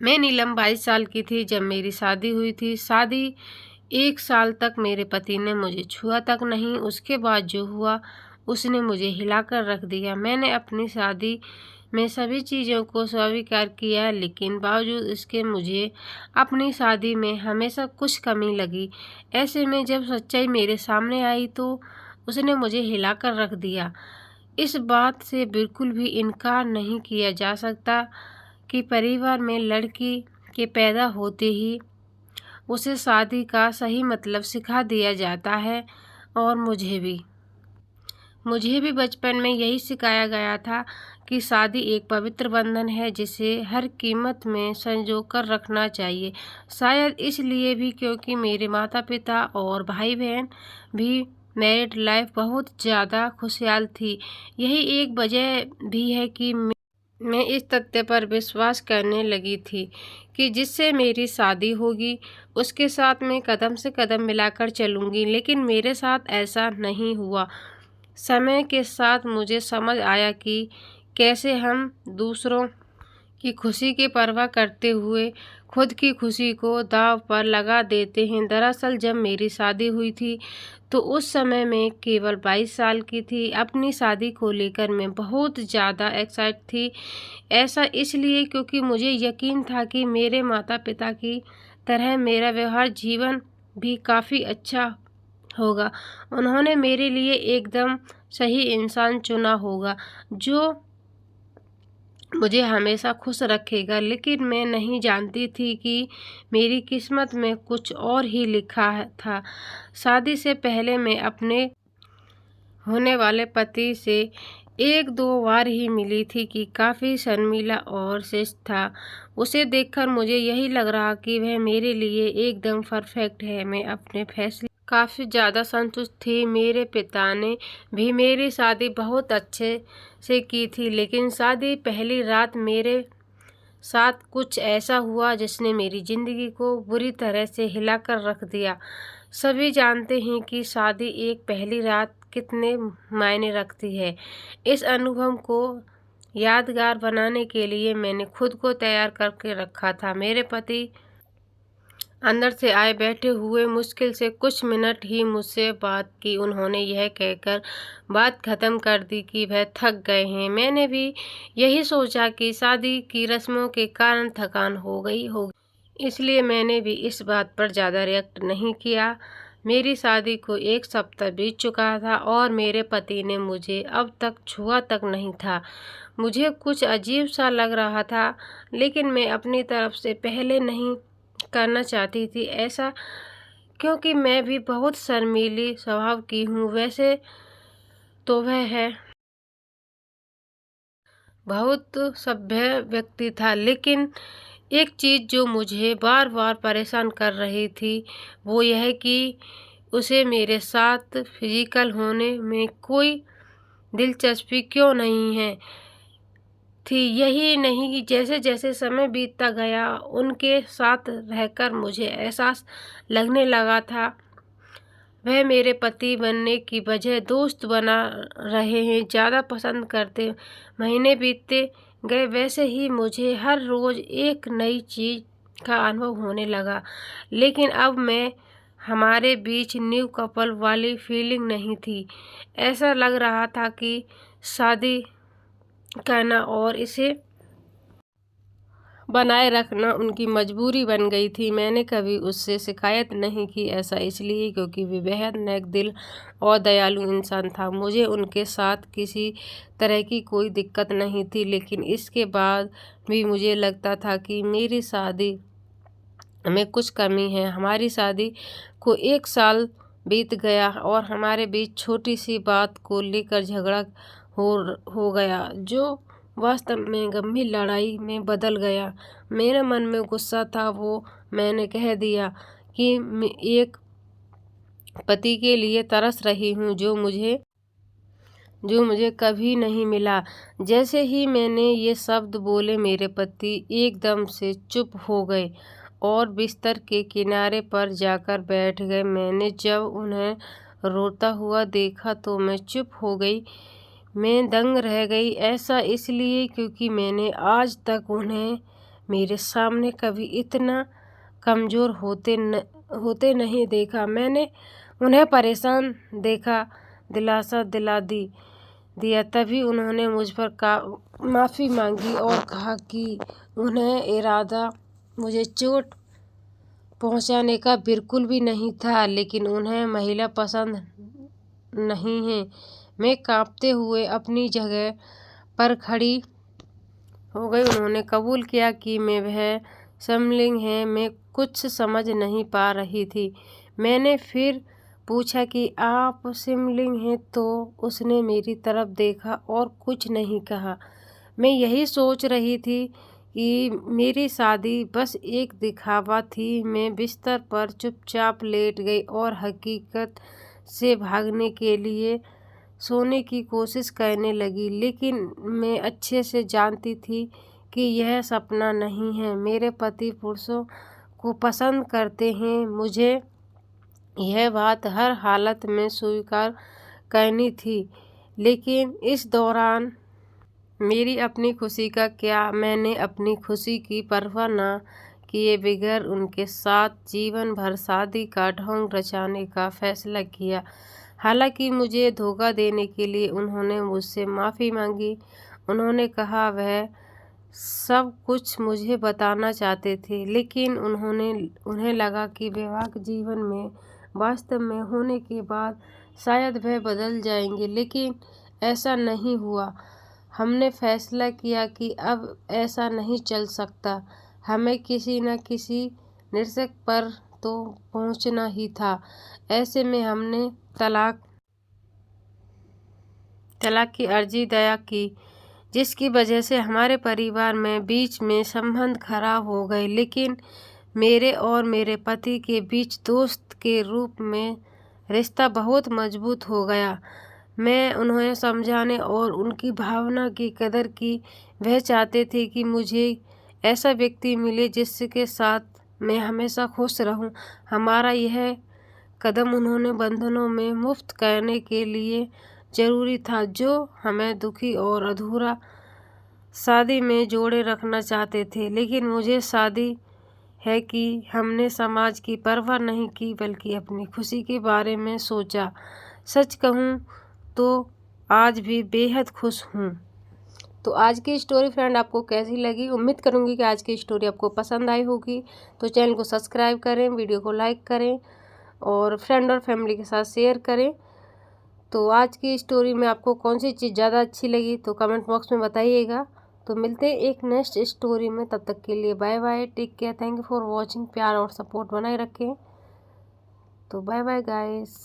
मैं नीलम 22 साल की थी जब मेरी शादी हुई थी। शादी 1 साल तक मेरे पति ने मुझे छुआ तक नहीं। उसके बाद जो हुआ उसने मुझे हिलाकर रख दिया। मैंने अपनी शादी में सभी चीज़ों को स्वीकार किया, लेकिन बावजूद इसके मुझे अपनी शादी में हमेशा कुछ कमी लगी। ऐसे में जब सच्चाई मेरे सामने आई तो उसने मुझे हिलाकर रख दिया। इस बात से बिल्कुल भी इनकार नहीं किया जा सकता कि परिवार में लड़की के पैदा होते ही उसे शादी का सही मतलब सिखा दिया जाता है। और मुझे भी बचपन में यही सिखाया गया था कि शादी एक पवित्र बंधन है जिसे हर कीमत में संजो कर रखना चाहिए। शायद इसलिए भी क्योंकि मेरे माता पिता और भाई बहन भी मैरिड लाइफ बहुत ज़्यादा खुशहाल थी। यही एक वजह भी है कि मैं इस तथ्य पर विश्वास करने लगी थी कि जिससे मेरी शादी होगी उसके साथ मैं कदम से कदम मिलाकर चलूंगी। लेकिन मेरे साथ ऐसा नहीं हुआ। समय के साथ मुझे समझ आया कि कैसे हम दूसरों की खुशी की परवाह करते हुए खुद की खुशी को दांव पर लगा देते हैं। दरअसल जब मेरी शादी हुई थी तो उस समय मैं केवल 22 साल की थी। अपनी शादी को लेकर मैं बहुत ज़्यादा एक्साइट थी। ऐसा इसलिए क्योंकि मुझे यकीन था कि मेरे माता पिता की तरह मेरा व्यवहार जीवन भी काफ़ी अच्छा होगा। उन्होंने मेरे लिए एकदम सही इंसान चुना होगा जो मुझे हमेशा खुश रखेगा। लेकिन मैं नहीं जानती थी कि मेरी किस्मत में कुछ और ही लिखा था। शादी से पहले मैं अपने होने वाले पति से 1-2 बार ही मिली थी कि काफ़ी शर्मीला और शिष्ट था। उसे देखकर मुझे यही लग रहा कि वह मेरे लिए एकदम परफेक्ट है। मैं अपने फैसले काफ़ी ज़्यादा संतुष्ट थी। मेरे पिता ने भी मेरी शादी बहुत अच्छे से की थी, लेकिन शादी पहली रात मेरे साथ कुछ ऐसा हुआ जिसने मेरी ज़िंदगी को बुरी तरह से हिलाकर रख दिया। सभी जानते हैं कि शादी एक पहली रात कितने मायने रखती है। इस अनुभव को यादगार बनाने के लिए मैंने खुद को तैयार करके रखा था। मेरे पति अंदर से आए बैठे हुए मुश्किल से कुछ मिनट ही मुझसे बात की। उन्होंने यह कहकर बात खत्म कर दी कि वह थक गए हैं। मैंने भी यही सोचा कि शादी की रस्मों के कारण थकान हो गई होगी, इसलिए मैंने भी इस बात पर ज़्यादा रिएक्ट नहीं किया। मेरी शादी को 1 सप्ताह बीत चुका था और मेरे पति ने मुझे अब तक छुआ तक नहीं था। मुझे कुछ अजीब सा लग रहा था, लेकिन मैं अपनी तरफ से पहले नहीं करना चाहती थी ऐसा, क्योंकि मैं भी बहुत शर्मीली स्वभाव की हूँ। वैसे तो वह है बहुत सभ्य व्यक्ति था, लेकिन एक चीज़ जो मुझे बार बार परेशान कर रही थी वो यह कि उसे मेरे साथ फिजिकल होने में कोई दिलचस्पी क्यों नहीं है थी। यही नहीं, जैसे जैसे समय बीतता गया उनके साथ रहकर मुझे एहसास लगने लगा था वह मेरे पति बनने की बजाय दोस्त बना रहे हैं, ज़्यादा पसंद करते। महीने बीतते गए, वैसे ही मुझे हर रोज़ एक नई चीज़ का अनुभव होने लगा। लेकिन अब मैं हमारे बीच न्यू कपल वाली फीलिंग नहीं थी। ऐसा लग रहा था कि शादी करना और इसे बनाए रखना उनकी मजबूरी बन गई थी। मैंने कभी उससे शिकायत नहीं की, ऐसा इसलिए क्योंकि वे बेहद नेक दिल और दयालु इंसान था। मुझे उनके साथ किसी तरह की कोई दिक्कत नहीं थी, लेकिन इसके बाद भी मुझे लगता था कि मेरी शादी में कुछ कमी है। हमारी शादी को 1 साल बीत गया और हमारे बीच छोटी सी बात को लेकर झगड़ा हो गया, जो वास्तव में गंभीर लड़ाई में बदल गया। मेरे मन में गुस्सा था, वो मैंने कह दिया कि मैं एक पति के लिए तरस रही हूँ जो मुझे कभी नहीं मिला। जैसे ही मैंने ये शब्द बोले मेरे पति एकदम से चुप हो गए और बिस्तर के किनारे पर जाकर बैठ गए। मैंने जब उन्हें रोता हुआ देखा तो मैं चुप हो गई। मैं दंग रह गई, ऐसा इसलिए क्योंकि मैंने आज तक उन्हें मेरे सामने कभी इतना कमज़ोर होते नहीं देखा। मैंने उन्हें परेशान देखा, दिलासा दिया। तभी उन्होंने मुझ पर माफ़ी मांगी और कहा कि उन्हें इरादा मुझे चोट पहुंचाने का बिल्कुल भी नहीं था, लेकिन उन्हें महिला पसंद नहीं है। मैं कांपते हुए अपनी जगह पर खड़ी हो गई। उन्होंने कबूल किया कि वह समलिंग है। मैं कुछ समझ नहीं पा रही थी। मैंने फिर पूछा कि आप समलिंग हैं? तो उसने मेरी तरफ देखा और कुछ नहीं कहा। मैं यही सोच रही थी कि मेरी शादी बस एक दिखावा थी। मैं बिस्तर पर चुपचाप लेट गई और हकीकत से भागने के लिए सोने की कोशिश करने लगी, लेकिन मैं अच्छे से जानती थी कि यह सपना नहीं है। मेरे पति पुरुषों को पसंद करते हैं। मुझे यह बात हर हालत में स्वीकार करनी थी, लेकिन इस दौरान मेरी अपनी खुशी का क्या? मैंने अपनी खुशी की परवाह न किए बगैर उनके साथ जीवन भर शादी का ढोंग रचाने का फैसला किया। हालांकि मुझे धोखा देने के लिए उन्होंने मुझसे माफ़ी मांगी। उन्होंने कहा वह सब कुछ मुझे बताना चाहते थे, लेकिन उन्हें लगा कि वैवाहिक जीवन में वास्तव में होने के बाद शायद वह बदल जाएंगे, लेकिन ऐसा नहीं हुआ। हमने फैसला किया कि अब ऐसा नहीं चल सकता। हमें किसी न किसी निष्कर्ष पर तो पहुंचना ही था। ऐसे में हमने तलाक की अर्जी दायर की, जिसकी वजह से हमारे परिवार में बीच में संबंध खराब हो गए, लेकिन मेरे और मेरे पति के बीच दोस्त के रूप में रिश्ता बहुत मजबूत हो गया। मैं उन्हें समझाने और उनकी भावना की कदर की। वह चाहते थे कि मुझे ऐसा व्यक्ति मिले जिसके साथ मैं हमेशा खुश रहूं। हमारा यह कदम उन्होंने बंधनों में मुक्त करने के लिए ज़रूरी था, जो हमें दुखी और अधूरा शादी में जोड़े रखना चाहते थे। लेकिन मुझे शादी है कि हमने समाज की परवाह नहीं की, बल्कि अपनी खुशी के बारे में सोचा। सच कहूँ तो आज भी बेहद खुश हूँ। तो आज की स्टोरी फ्रेंड आपको कैसी लगी? उम्मीद करूँगी कि आज की स्टोरी आपको पसंद आई होगी। तो चैनल को सब्सक्राइब करें, वीडियो को लाइक करें और फ्रेंड और फैमिली के साथ शेयर करें। तो आज की स्टोरी में आपको कौन सी चीज़ ज़्यादा अच्छी लगी तो कमेंट बॉक्स में बताइएगा। तो मिलते हैं एक नेक्स्ट स्टोरी में, तब तक के लिए bye bye, take care, thank you for watching. प्यार और सपोर्ट बनाए रखें। तो बाय बाय गाइस।